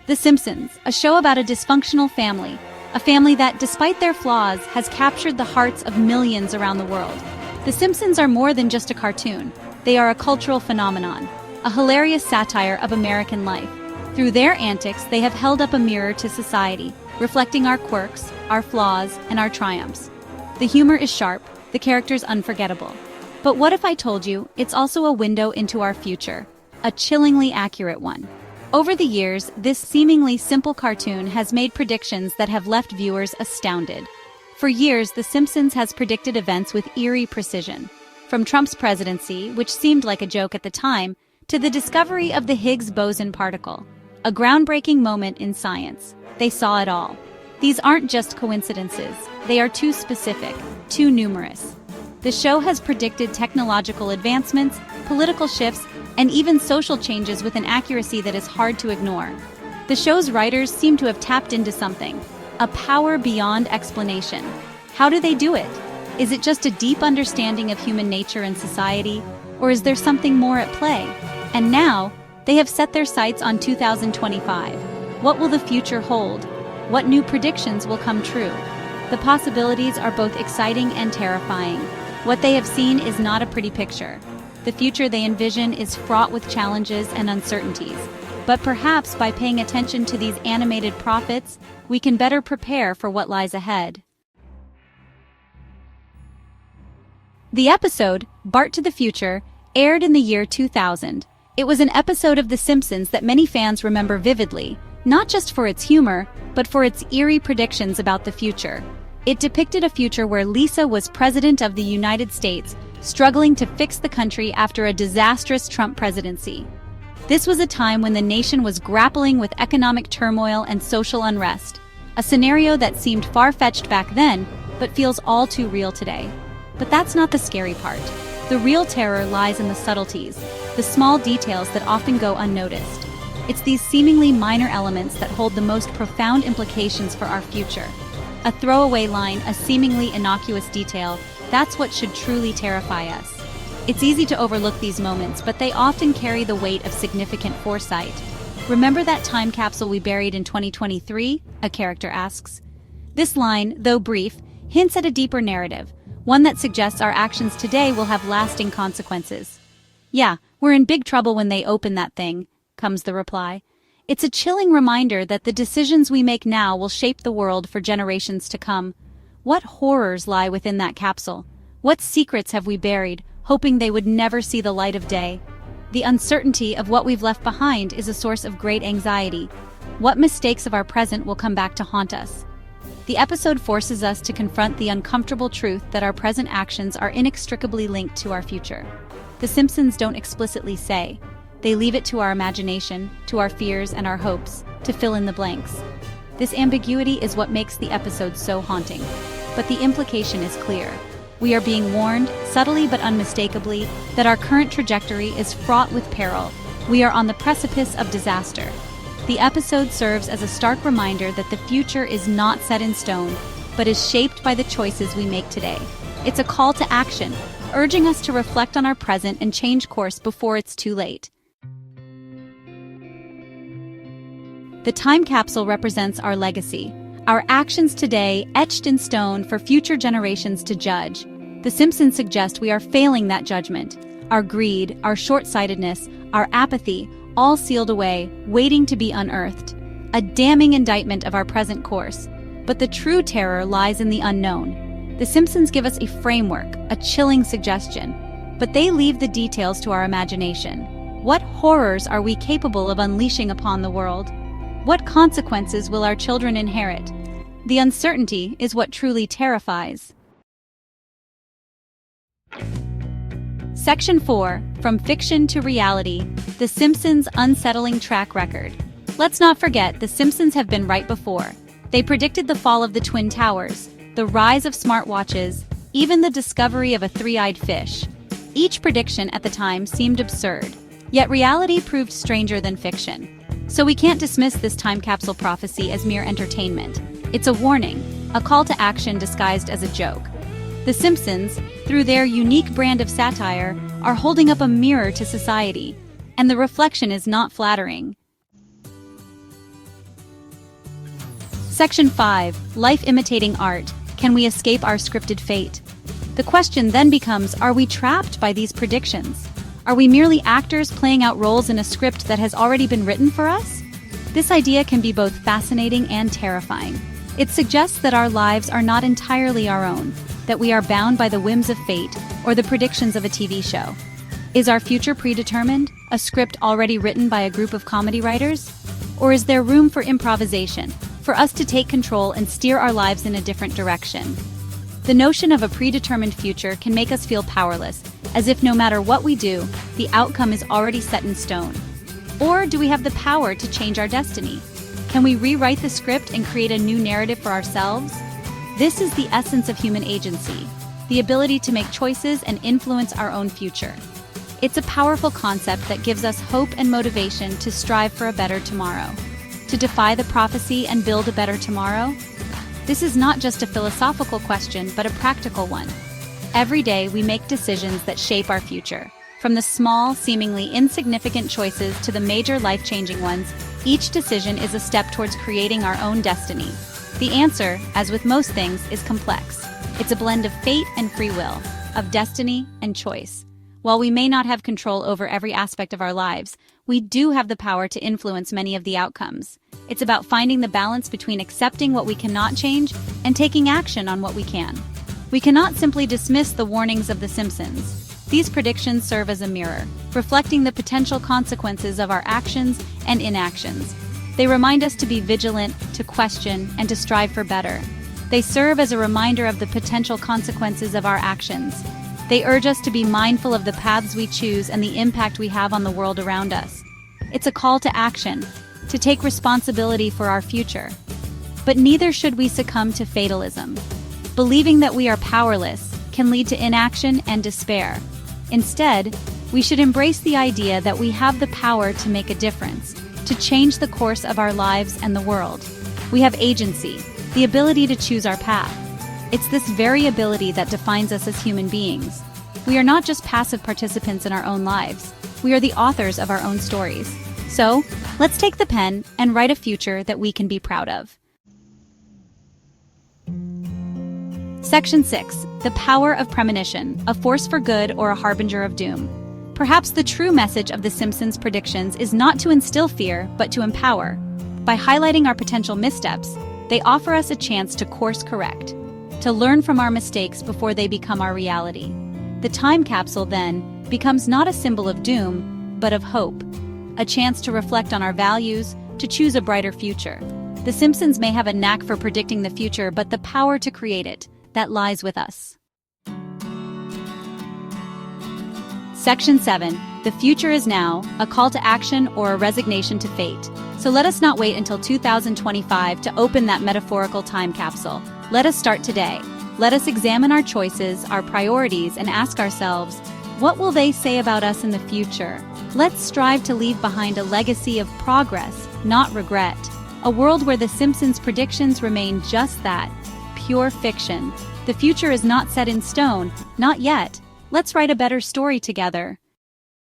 The Simpsons, a show about a dysfunctional family, a family that, despite their flaws, has captured the hearts of millions around the world. The Simpsons are more than just a cartoon. They are a cultural phenomenon, a hilarious satire of American life. Through their antics, they have held up a mirror to society, reflecting our quirks, our flaws, and our triumphs. The humor is sharp, the characters unforgettable. But what if I told you it's also a window into our future? A chillingly accurate one. Over the years, this seemingly simple cartoon has made predictions that have left viewers astounded. For years, The Simpsons has predicted events with eerie precision. From Trump's presidency, which seemed like a joke at the time, to the discovery of the Higgs boson particle, a groundbreaking moment in science. They saw it all. These aren't just coincidences. They are too specific, too numerous. The show has predicted technological advancements, political shifts, and even social changes with an accuracy that is hard to ignore. The show's writers seem to have tapped into something, a power beyond explanation. How do they do it? Is it just a deep understanding of human nature and society, or is there something more at play? And now, they have set their sights on 2025. What will the future hold? What new predictions will come true? The possibilities are both exciting and terrifying. What they have seen is not a pretty picture. The future they envision is fraught with challenges and uncertainties. But perhaps by paying attention to these animated prophets, we can better prepare for what lies ahead. The episode, Bart to the Future, aired in the year 2000. It was an episode of The Simpsons that many fans remember vividly, not just for its humor, but for its eerie predictions about the future. It depicted a future where Lisa was president of the United States, struggling to fix the country after a disastrous Trump presidency. This was a time when the nation was grappling with economic turmoil and social unrest, a scenario that seemed far-fetched back then, but feels all too real today. But that's not the scary part. The real terror lies in the subtleties, the small details that often go unnoticed. It's these seemingly minor elements that hold the most profound implications for our future. A throwaway line, a seemingly innocuous detail, that's what should truly terrify us. It's easy to overlook these moments, but they often carry the weight of significant foresight. Remember that time capsule we buried in 2023? A character asks. This line, though brief, hints at a deeper narrative, one that suggests our actions today will have lasting consequences. Yeah, we're in big trouble when they open that thing, comes the reply. It's a chilling reminder that the decisions we make now will shape the world for generations to come. What horrors lie within that capsule? What secrets have we buried, hoping they would never see the light of day? The uncertainty of what we've left behind is a source of great anxiety. What mistakes of our present will come back to haunt us? The episode forces us to confront the uncomfortable truth that our present actions are inextricably linked to our future. The Simpsons don't explicitly say. They leave it to our imagination, to our fears and our hopes, to fill in the blanks. This ambiguity is what makes the episode so haunting. But the implication is clear. We are being warned, subtly but unmistakably, that our current trajectory is fraught with peril. We are on the precipice of disaster. The episode serves as a stark reminder that the future is not set in stone, but is shaped by the choices we make today. It's a call to action, urging us to reflect on our present and change course before it's too late. The time capsule represents our legacy, our actions today etched in stone for future generations to judge. The Simpsons suggest we are failing that judgment. Our greed, our short-sightedness, our apathy, all sealed away, waiting to be unearthed. A damning indictment of our present course. But the true terror lies in the unknown. The Simpsons give us a framework, a chilling suggestion, but they leave the details to our imagination. What horrors are we capable of unleashing upon the world? What consequences will our children inherit? The uncertainty is what truly terrifies. Section 4, From Fiction to Reality, The Simpsons' Unsettling Track Record. Let's not forget, The Simpsons have been right before. They predicted the fall of the Twin Towers, the rise of smartwatches, even the discovery of a three-eyed fish. Each prediction at the time seemed absurd, yet reality proved stranger than fiction. So we can't dismiss this time capsule prophecy as mere entertainment. It's a warning, a call to action disguised as a joke. The Simpsons, through their unique brand of satire, are holding up a mirror to society, and the reflection is not flattering. Section 5. Life imitating art. Can we escape our scripted fate? The question then becomes, are we trapped by these predictions? Are we merely actors playing out roles in a script that has already been written for us? This idea can be both fascinating and terrifying. It suggests that our lives are not entirely our own, that we are bound by the whims of fate or the predictions of a TV show. Is our future predetermined, a script already written by a group of comedy writers? Or is there room for improvisation, for us to take control and steer our lives in a different direction? The notion of a predetermined future can make us feel powerless, as if no matter what we do, the outcome is already set in stone. Or do we have the power to change our destiny? Can we rewrite the script and create a new narrative for ourselves? This is the essence of human agency, the ability to make choices and influence our own future. It's a powerful concept that gives us hope and motivation to strive for a better tomorrow, to defy the prophecy and build a better tomorrow. This is not just a philosophical question, but a practical one. Every day we make decisions that shape our future. From the small, seemingly insignificant choices to the major life-changing ones, each decision is a step towards creating our own destiny. The answer, as with most things, is complex. It's a blend of fate and free will, of destiny and choice. While we may not have control over every aspect of our lives, we do have the power to influence many of the outcomes. It's about finding the balance between accepting what we cannot change and taking action on what we can. We cannot simply dismiss the warnings of The Simpsons. These predictions serve as a mirror, reflecting the potential consequences of our actions and inactions. They remind us to be vigilant, to question, and to strive for better. They serve as a reminder of the potential consequences of our actions. They urge us to be mindful of the paths we choose and the impact we have on the world around us. It's a call to action, to take responsibility for our future. But neither should we succumb to fatalism. Believing that we are powerless can lead to inaction and despair. Instead, we should embrace the idea that we have the power to make a difference, to change the course of our lives and the world. We have agency, the ability to choose our path. It's this very ability that defines us as human beings. We are not just passive participants in our own lives. We are the authors of our own stories. So, let's take the pen and write a future that we can be proud of. Section 6. The power of premonition, a force for good or a harbinger of doom. Perhaps the true message of The Simpsons' predictions is not to instill fear, but to empower. By highlighting our potential missteps, they offer us a chance to course correct, to learn from our mistakes before they become our reality. The time capsule, then, becomes not a symbol of doom, but of hope, a chance to reflect on our values, to choose a brighter future. The Simpsons may have a knack for predicting the future, but the power to create it, that lies with us. Section 7. The future is now, a call to action or a resignation to fate. So let us not wait until 2025 to open that metaphorical time capsule. Let us start today. Let us examine our choices, our priorities, and ask ourselves, what will they say about us in the future? Let's strive to leave behind a legacy of progress, not regret. A world where The Simpsons' predictions remain just that, pure fiction. The future is not set in stone, not yet. Let's write a better story together.